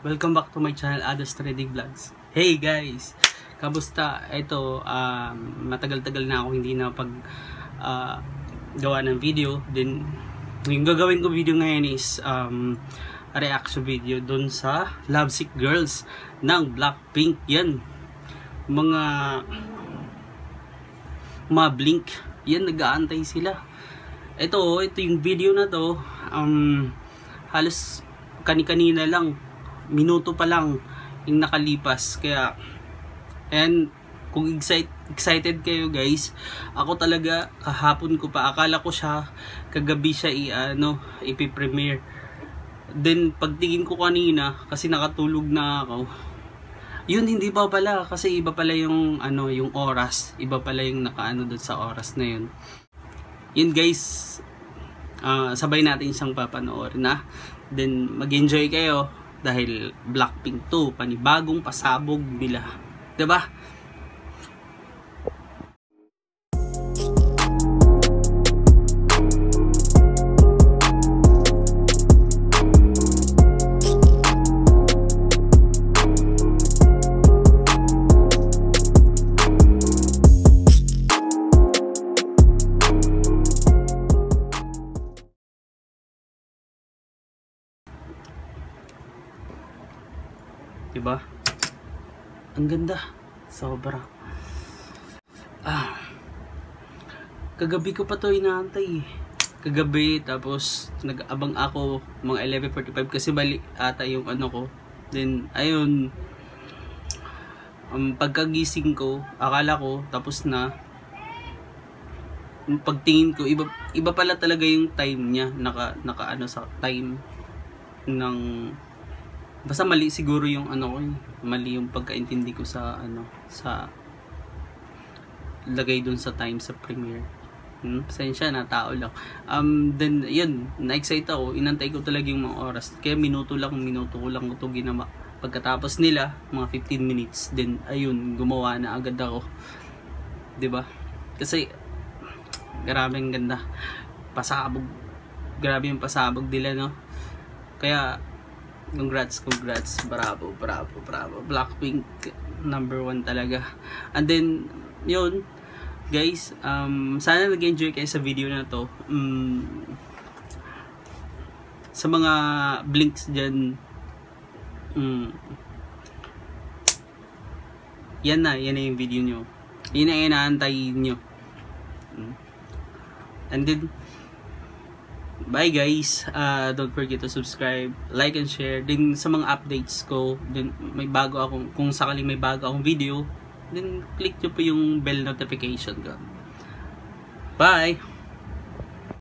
Welcome back to my channel, Ados Trading Vlogs. Hey guys! Kamusta? Ito, matagal-tagal na ako hindi na gawa ng video. Then, yung gagawin ko video ngayon is reaction video dun sa Lovesick Girls ng Blackpink. Yan. Mga Blink. Yan, nag-aantay sila. Ito yung video na to. Halos kani-kanina lang, minuto pa lang yung nakalipas. Kaya ayan, kung excited kayo guys, ako talaga kahapon ko pa, akala ko siya kagabi siya ipi-premiere. Then pagtingin ko kanina, kasi nakatulog na ako, yun hindi pa pala, kasi iba pala yung yung oras, iba pala yung nakaano doon sa oras na yun. Yun guys, sabay natin siyang papanoorin na. Then mag-enjoy kayo dahil Blackpink 2, panibagong pasabog nila, 'di ba? Diba? Ang ganda. Sobra. Kagabi ko pa to inaantay. Kagabi, tapos nag-abang ako mga 11:45 kasi bali ata yung ko. Then, ayun. Pagkagising ko, akala ko tapos na. Pagtingin ko, iba pala talaga yung time niya. Naka sa time ng, basta mali siguro yung mali yung pagkaintindi ko sa sa lagay dun sa time sa premiere. Pasensya na, tao lang. Then yun, na-excite ako, inantay ko talaga yung mga oras. Kaya minuto ko lang ito ginawa. Pagkatapos nila, mga 15 minutes, then ayun, gumawa na agad ako. 'Di ba? Kasi grabe ang ganda. Pasabog. Grabe yung pasabog nila, no? Kaya congrats, bravo, Blackpink number 1 talaga. And then yun guys, sana nag-enjoy kayo sa video na to. Sa mga Blinks dyan, yan na yung video nyo, yun na inaantay nyo. And then bye guys, don't forget to subscribe, like and share. Din sa mga updates ko, din may bago akong, kung sakaling may bago akong video, then click nyo po yung bell notification ko. Bye!